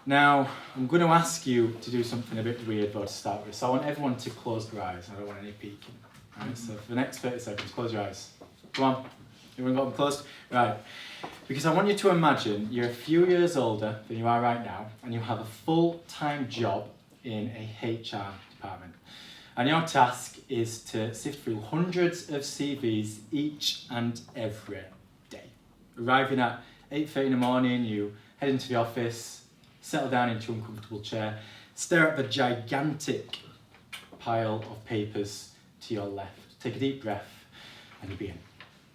Now, I'm going to ask you to do something a bit weird though to start with. So I want everyone to close their eyes. I don't want any peeking. Right, so for the next 30 seconds, close your eyes. Come on. Everyone got them closed? Right. Because I want you to imagine you're a few years older than you are right now and you have a full-time job in a HR department. And your task is to sift through hundreds of CVs each and every day. Arriving at 8:30 in the morning, you head into the office, settle down into an uncomfortable chair, stare at the gigantic pile of papers to your left, take a deep breath, and you'll be in.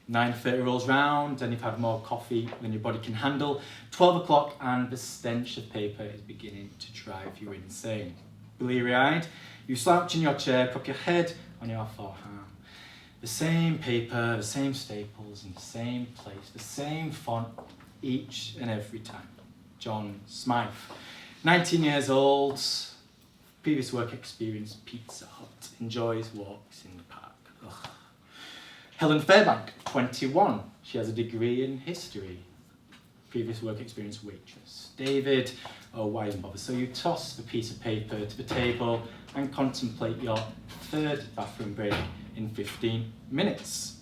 9:30 rolls round and you've had more coffee than your body can handle. 12 o'clock and the stench of paper is beginning to drive you insane. Bleary-eyed, you slouch in your chair, prop your head on your forearm. The same paper, the same staples in the same place, the same font each and every time. John Smythe, 19 years old, previous work experience, Pizza Hut, enjoys walks in the park. Ugh. Helen Fairbank, 21, she has a degree in history, previous work experience, waitress. David, oh why even bother? So you toss the piece of paper to the table and contemplate your third bathroom break in 15 minutes.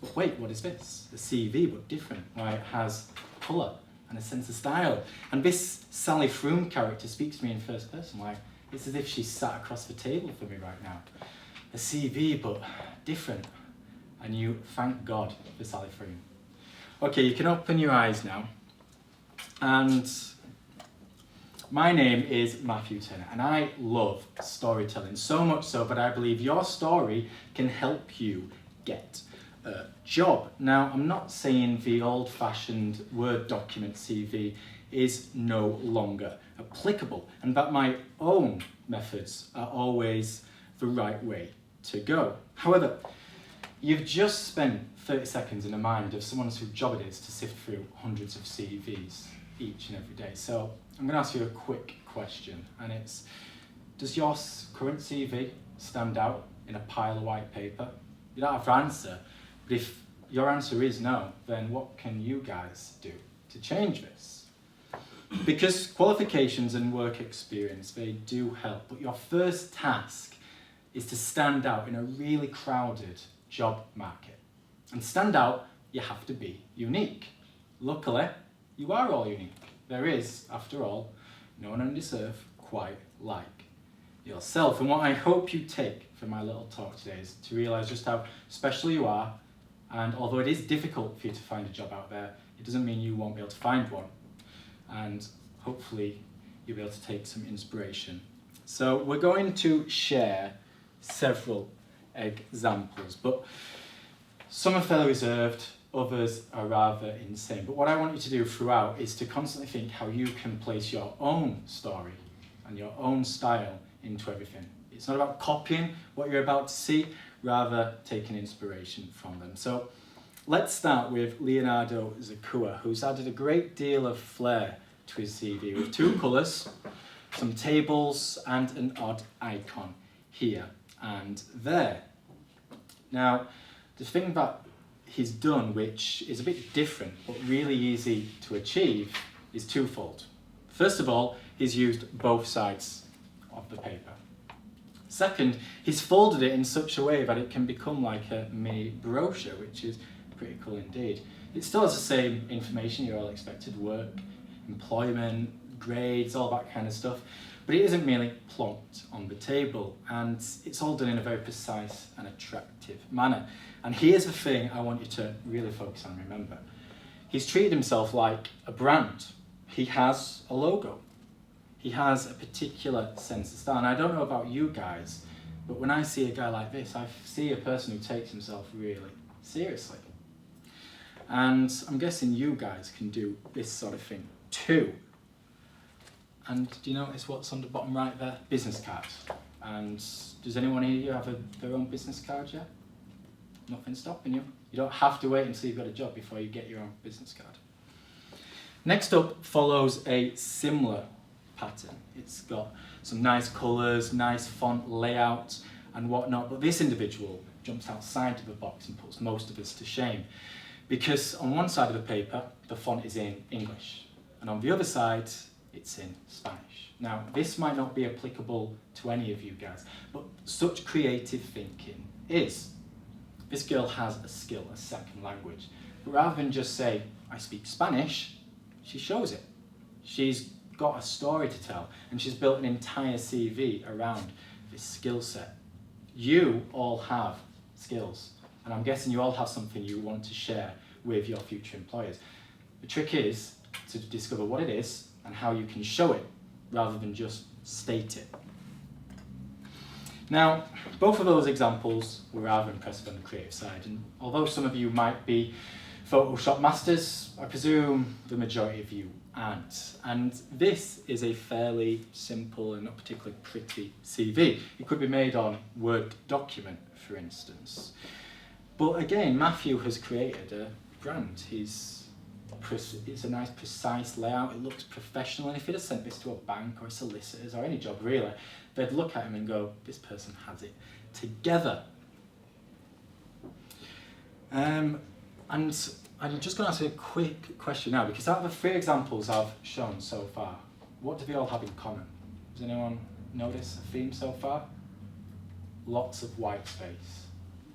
But wait, what is this? A CV, but different. Why, it has colour and a sense of style. And this Sally Froome character speaks to me in first person. Like, it's as if she's sat across the table for me right now. A CV, but different. And you thank God for Sally Froome. Okay, you can open your eyes now. And my name is Matthew Turner, and I love storytelling, so much so that I believe your story can help you get a job. Now, I'm not saying the old-fashioned Word document CV is no longer applicable, and that my own methods are always the right way to go. However, you've just spent 30 seconds in the mind of someone whose job it is to sift through hundreds of CVs each and every day. So I'm going to ask you a quick question, and it's, does your current CV stand out in a pile of white paper? You don't have to answer, but if your answer is no, then what can you guys do to change this? Because qualifications and work experience, they do help, but your first task is to stand out in a really crowded job market. And stand out, you have to be unique. Luckily, you are all unique. There is, after all, no one on this earth quite like yourself. And what I hope you take from my little talk today is to realise just how special you are, and although it is difficult for you to find a job out there, it doesn't mean you won't be able to find one. And hopefully you'll be able to take some inspiration. So we're going to share several examples, but some are fairly reserved, others are rather insane. But what I want you to do throughout is to constantly think how you can place your own story and your own style into everything. It's not about copying what you're about to see, rather taking inspiration from them. So let's start with Leonardo Zakua, who's added a great deal of flair to his CV with two colours, some tables and an odd icon here and there. Now, the thing that he's done, which is a bit different but really easy to achieve, is twofold. First of all, he's used both sides of the paper. Second, he's folded it in such a way that it can become like a mini brochure, which is pretty cool indeed. It still has the same information you're all expected: work, employment, grades, all that kind of stuff, but it isn't merely plonked on the table, and it's all done in a very precise and attractive manner. And here's the thing I want you to really focus on and remember. He's treated himself like a brand. He has a logo. He has a particular sense of style. And I don't know about you guys, but when I see a guy like this, I see a person who takes himself really seriously. And I'm guessing you guys can do this sort of thing too. And do you notice what's on the bottom right there? Business card. And does anyone here have their own business card yet? Nothing stopping you. You don't have to wait until you've got a job before you get your own business card. Next up follows a similar pattern. It's got some nice colours, nice font layout and whatnot, but this individual jumps outside of the box and puts most of us to shame, because on one side of the paper the font is in English and on the other side it's in Spanish. Now, this might not be applicable to any of you guys, but such creative thinking is. This girl has a skill, a second language. But rather than just say, I speak Spanish, she shows it. She's got a story to tell, and she's built an entire CV around this skill set. You all have skills, and I'm guessing you all have something you want to share with your future employers. The trick is to discover what it is and how you can show it, rather than just state it. Now, both of those examples were rather impressive on the creative side, and although some of you might be Photoshop masters, I presume the majority of you aren't. And this is a fairly simple and not particularly pretty CV. It could be made on Word document, for instance. But again, Matthew has created a brand. It's a nice, precise layout. It looks professional, and if he'd have sent this to a bank or a solicitor's or any job really, they'd look at him and go, this person has it together. And I'm just going to ask you a quick question now, because out of the 3 examples I've shown so far, what do they all have in common? Does anyone notice a theme so far? Lots of white space.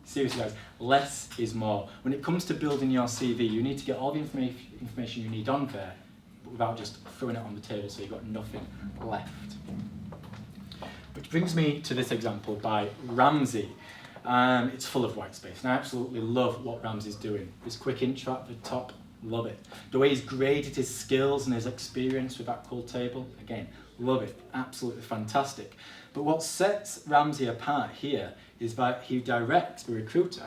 Seriously guys, less is more. When it comes to building your CV, you need to get all the information you need on there, but without just throwing it on the table so you've got nothing left. Which brings me to this example by Ramsey. It's full of white space, and I absolutely love what Ramsey's doing. This quick intro at the top, love it. The way he's graded his skills and his experience with that cool table, again, love it, absolutely fantastic. But what sets Ramsey apart here is that he directs the recruiter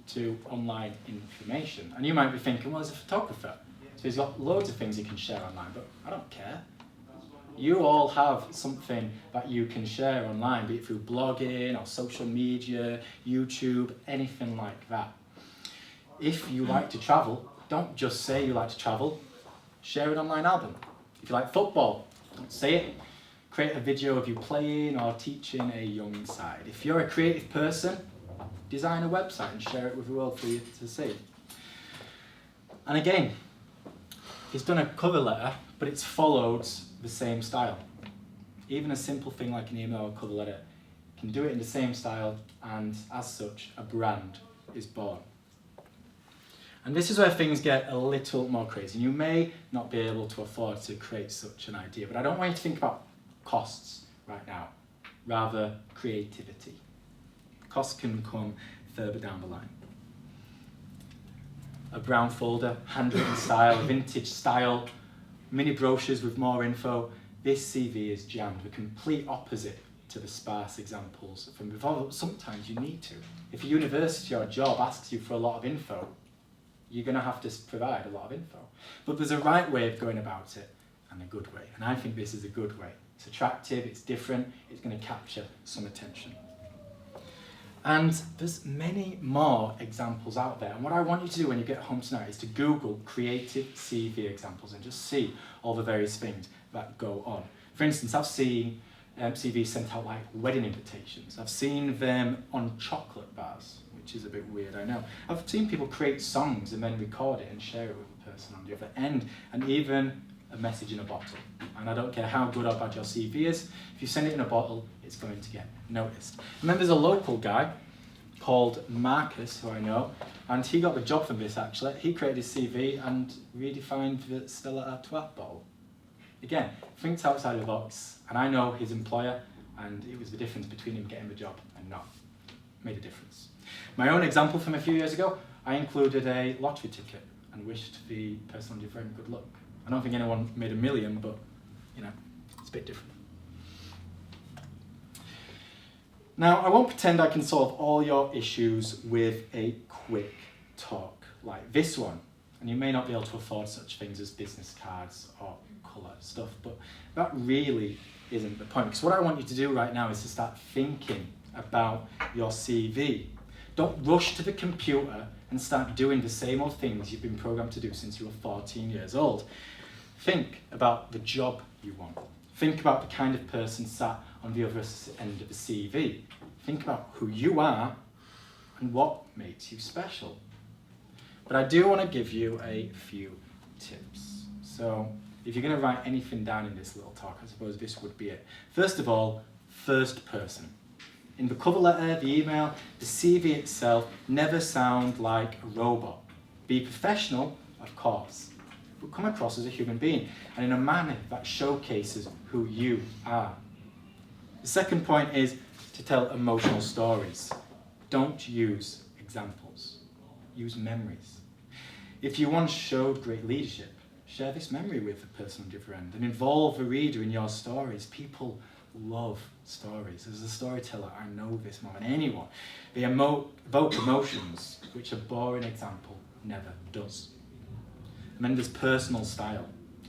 to online information. And you might be thinking, well, he's a photographer, so he's got loads of things he can share online, but I don't care. You all have something that you can share online, be it through blogging or social media, YouTube, anything like that. If you like to travel, don't just say you like to travel, share an online album. If you like football, don't say it. Create a video of you playing or teaching a young side. If you're a creative person, design a website and share it with the world for you to see. And again, he's done a cover letter, but it's followed the same style. Even a simple thing like an email or cover letter can do it in the same style, and as such, a brand is born. And this is where things get a little more crazy. You may not be able to afford to create such an idea, but I don't want you to think about costs right now, rather creativity. Costs can come further down the line. A brown folder, handwritten style, vintage style, mini brochures with more info. This CV is jammed, the complete opposite to the sparse examples from before. Sometimes you need to. If a university or a job asks you for a lot of info, you're going to have to provide a lot of info. But there's a right way of going about it and a good way. And I think this is a good way. It's attractive, it's different, it's going to capture some attention. And there's many more examples out there. And what I want you to do when you get home tonight is to Google creative CV examples and just see all the various things that go on. For instance, I've seen CVs sent out like wedding invitations. I've seen them on chocolate bars, which is a bit weird, I know. I've seen people create songs and then record it and share it with the person on the other end, and even a message in a bottle. And I don't care how good or bad your CV is, if you send it in a bottle, it's going to get noticed. And then there's a local guy called Marcus, who I know, and he got the job from this actually. He created his CV and redefined the Stella Artois bottle. Again, thinks outside the box, and I know his employer, and it was the difference between him getting the job and not. Made a difference. My own example from a few years ago, I included a lottery ticket and wished the person on the other end good luck. I don't think anyone made a million, but you know, it's a bit different. Now, I won't pretend I can solve all your issues with a quick talk like this one, and you may not be able to afford such things as business cards or colour stuff, but that really isn't the point, because what I want you to do right now is to start thinking about your CV. Don't rush to the computer and start doing the same old things you've been programmed to do since you were 14 years old. Think about the job you want. Think about the kind of person sat on the other end of the CV. Think about who you are and what makes you special. But I do want to give you a few tips. So if you're going to write anything down in this little talk, I suppose this would be it. First of all, first person. In the cover letter, the email, the CV itself, never sound like a robot. Be professional, of course, but come across as a human being and in a manner that showcases who you are. The second point is to tell emotional stories. Don't use examples. Use memories. If you once showed great leadership, share this memory with the person on the other end and involve the reader in your stories. People love stories. As a storyteller, I know this more than anyone. They evoke emotions, which a boring example never does. And then there's personal style.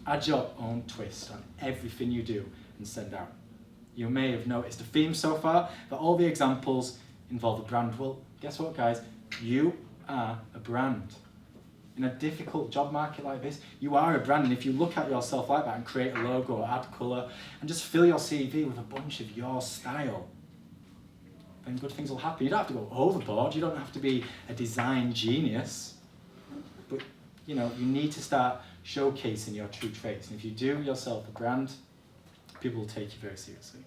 Add your own twist on everything you do and send out. You may have noticed a theme so far that all the examples involve a brand. Well, guess what, guys? You are a brand. In a difficult job market like this, you are a brand, and if you look at yourself like that and create a logo or add colour and just fill your CV with a bunch of your style, then good things will happen. You don't have to go overboard, you don't have to be a design genius, but you need to start showcasing your true traits, and if you do yourself a brand, people will take you very seriously.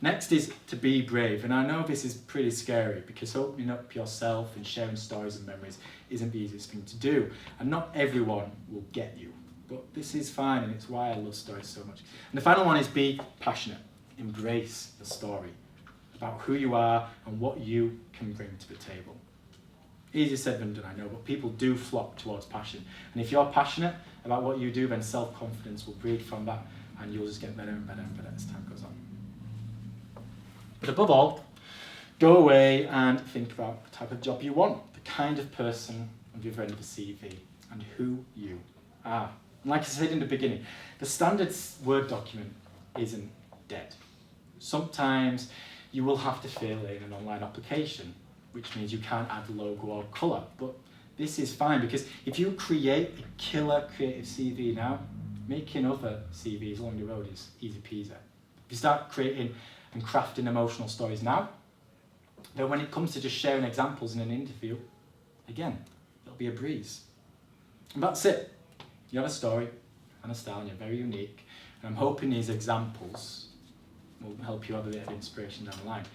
Next is to be brave, and I know this is pretty scary because opening up yourself and sharing stories and memories isn't the easiest thing to do, and not everyone will get you, but this is fine, and it's why I love stories so much. And the final one is be passionate. Embrace the story about who you are and what you can bring to the table. Easier said than done, I know, but people do flock towards passion, and if you're passionate about what you do, then self-confidence will breed from that, and you'll just get better and better and better as time goes on. But above all, go away and think about the type of job you want, the kind of person on the other end of the CV, and who you are. And like I said in the beginning, the standard Word document isn't dead. Sometimes you will have to fill in an online application, which means you can't add logo or colour, but this is fine because if you create a killer creative CV now, making other CVs along the road is easy peasy. If you start creating and crafting emotional stories now, then when it comes to just sharing examples in an interview, again, it'll be a breeze. And that's it. You have a story and a style, and you're very unique, and I'm hoping these examples will help you have a bit of inspiration down the line.